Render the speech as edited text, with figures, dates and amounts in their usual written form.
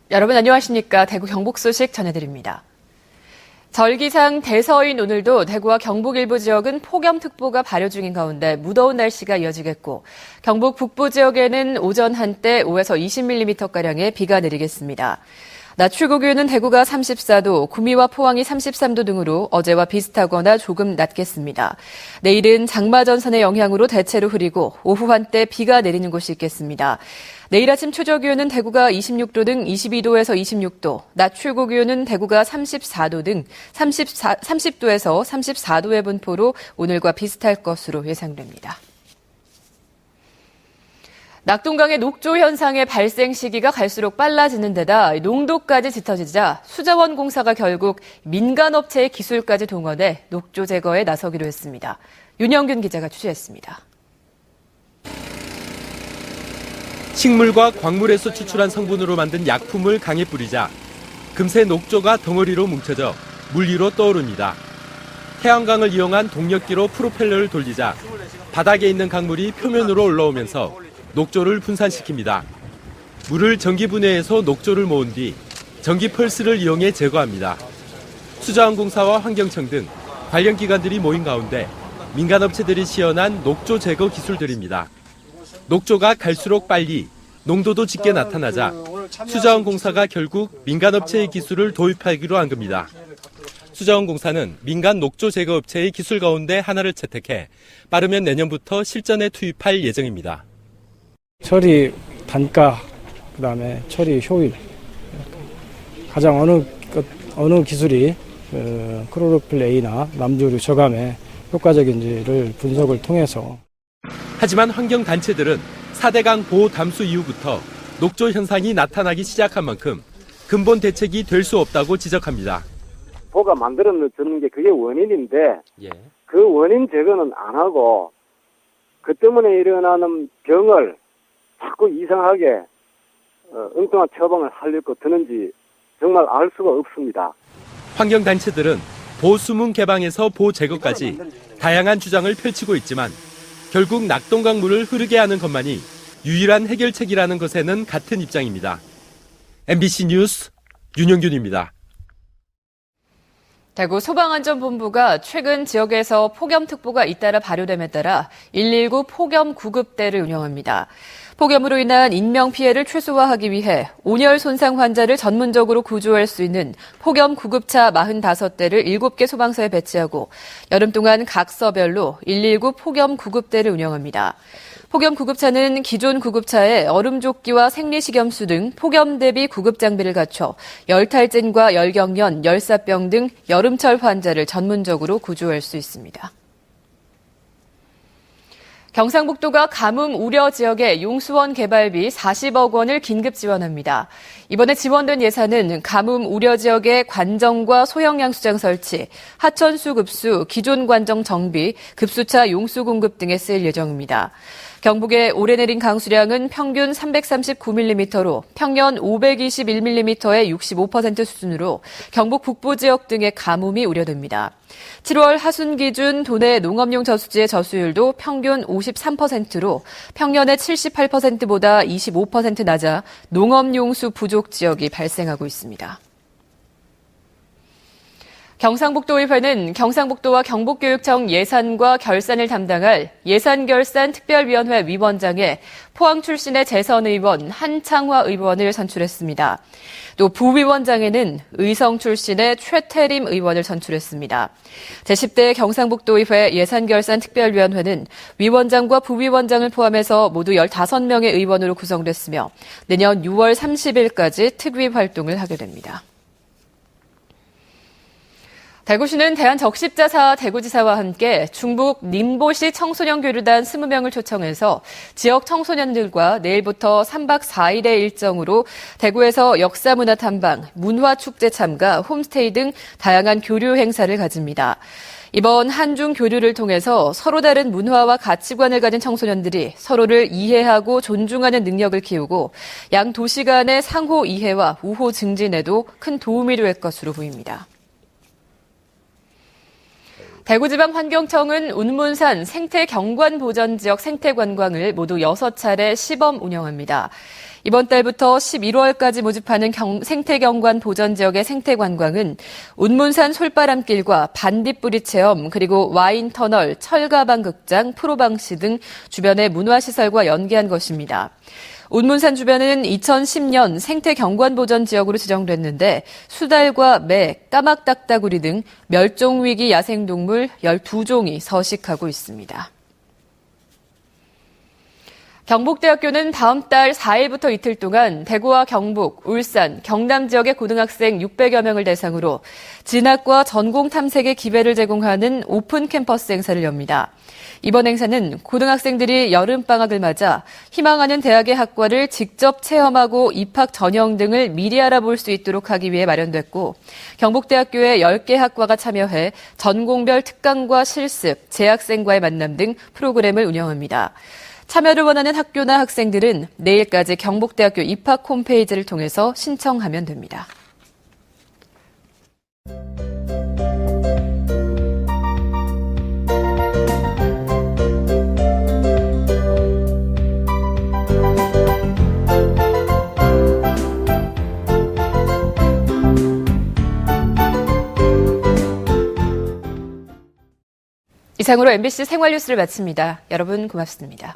여러분 안녕하십니까? 대구 경북 소식 전해드립니다. 절기상 대서인 오늘도 대구와 경북 일부 지역은 폭염특보가 발효 중인 가운데 무더운 날씨가 이어지겠고 경북 북부 지역에는 오전 한때 5에서 20mm가량의 비가 내리겠습니다. 낮 최고 기온은 대구가 34도, 구미와 포항이 33도 등으로 어제와 비슷하거나 조금 낮겠습니다. 내일은 장마전선의 영향으로 대체로 흐리고 오후 한때 비가 내리는 곳이 있겠습니다. 내일 아침 최저 기온은 대구가 26도 등 22도에서 26도, 낮 최고 기온은 대구가 34도 등 30도에서 34도의 분포로 오늘과 비슷할 것으로 예상됩니다. 낙동강의 녹조 현상의 발생 시기가 갈수록 빨라지는 데다 농도까지 짙어지자 수자원공사가 결국 민간업체의 기술까지 동원해 녹조 제거에 나서기로 했습니다. 윤영균 기자가 취재했습니다. 식물과 광물에서 추출한 성분으로 만든 약품을 강에 뿌리자 금세 녹조가 덩어리로 뭉쳐져 물 위로 떠오릅니다. 태양광을 이용한 동력기로 프로펠러를 돌리자 바닥에 있는 강물이 표면으로 올라오면서 녹조를 분산시킵니다. 물을 전기분해해서 녹조를 모은 뒤 전기 펄스를 이용해 제거합니다. 수자원공사와 환경청 등 관련 기관들이 모인 가운데 민간업체들이 시연한 녹조 제거 기술들입니다. 녹조가 갈수록 빨리 농도도 짙게 나타나자 수자원공사가 결국 민간업체의 기술을 도입하기로 한 겁니다. 수자원공사는 민간 녹조 제거 업체의 기술 가운데 하나를 채택해 빠르면 내년부터 실전에 투입할 예정입니다. 처리 단가, 그다음에 처리 효율, 가장 어느 기술이 크로로필 A나 남조류 저감에 효과적인지를 분석을 통해서. 하지만 환경단체들은 4대강 보호 담수 이후부터 녹조 현상이 나타나기 시작한 만큼 근본 대책이 될 수 없다고 지적합니다. 보가 만들어주는 게 그게 원인인데 그 원인 제거는 안 하고 그 때문에 일어나는 병을 자꾸 이상하게 엉뚱한 처방을 하려고 드는지 정말 알 수가 없습니다. 환경단체들은 보수문 개방에서 보 제거까지 다양한 주장을 펼치고 있지만 결국 낙동강 물을 흐르게 하는 것만이 유일한 해결책이라는 것에는 같은 입장입니다. MBC 뉴스 윤영균입니다. 대구 소방안전본부가 최근 지역에서 폭염특보가 잇따라 발효됨에 따라 119 폭염 구급대를 운영합니다. 폭염으로 인한 인명피해를 최소화하기 위해 온열 손상 환자를 전문적으로 구조할 수 있는 폭염 구급차 45대를 7개 소방서에 배치하고 여름 동안 각 서별로 119 폭염 구급대를 운영합니다. 폭염 구급차는 기존 구급차에 얼음조끼와 생리식염수 등 폭염 대비 구급 장비를 갖춰 열탈진과 열경련, 열사병 등 여름철 환자를 전문적으로 구조할 수 있습니다. 경상북도가 가뭄 우려 지역에 용수원 개발비 40억 원을 긴급 지원합니다. 이번에 지원된 예산은 가뭄 우려 지역의 관정과 소형양수장 설치, 하천수 급수, 기존 관정 정비, 급수차 용수 공급 등에 쓰일 예정입니다. 경북에 올해 내린 강수량은 평균 339mm로 평년 521mm의 65% 수준으로 경북 북부 지역 등의 가뭄이 우려됩니다. 7월 하순 기준 도내 농업용 저수지의 저수율도 평균 53%로 평년의 78%보다 25% 낮아 농업용수 부족 지역이 발생하고 있습니다. 경상북도의회는 경상북도와 경북교육청 예산과 결산을 담당할 예산결산특별위원회 위원장에 포항 출신의 재선 의원 한창화 의원을 선출했습니다. 또 부위원장에는 의성 출신의 최태림 의원을 선출했습니다. 제10대 경상북도의회 예산결산특별위원회는 위원장과 부위원장을 포함해서 모두 15명의 의원으로 구성됐으며 내년 6월 30일까지 특위 활동을 하게 됩니다. 대구시는 대한적십자사 대구지사와 함께 중북 님보시 청소년교류단 20명을 초청해서 지역 청소년들과 내일부터 3박 4일의 일정으로 대구에서 역사문화 탐방, 문화축제 참가, 홈스테이 등 다양한 교류 행사를 가집니다. 이번 한중 교류를 통해서 서로 다른 문화와 가치관을 가진 청소년들이 서로를 이해하고 존중하는 능력을 키우고 양 도시 간의 상호 이해와 우호 증진에도 큰 도움이 될 것으로 보입니다. 대구지방환경청은 운문산 생태경관보전지역 생태관광을 모두 6차례 시범 운영합니다. 이번 달부터 11월까지 모집하는 생태경관 보전지역의 생태관광은 운문산 솔바람길과 반딧불이 체험, 그리고 와인터널, 철가방극장, 프로방시 등 주변의 문화시설과 연계한 것입니다. 운문산 주변은 2010년 생태경관보전지역으로 지정됐는데 수달과 매, 까막딱따구리 등 멸종위기 야생동물 12종이 서식하고 있습니다. 경북대학교는 다음 달 4일부터 이틀 동안 대구와 경북, 울산, 경남 지역의 고등학생 600여 명을 대상으로 진학과 전공 탐색의 기회를 제공하는 오픈 캠퍼스 행사를 엽니다. 이번 행사는 고등학생들이 여름방학을 맞아 희망하는 대학의 학과를 직접 체험하고 입학 전형 등을 미리 알아볼 수 있도록 하기 위해 마련됐고, 경북대학교의 10개 학과가 참여해 전공별 특강과 실습, 재학생과의 만남 등 프로그램을 운영합니다. 참여를 원하는 학교나 학생들은 내일까지 경북대학교 입학 홈페이지를 통해서 신청하면 됩니다. 이상으로 MBC 생활뉴스를 마칩니다. 여러분 고맙습니다.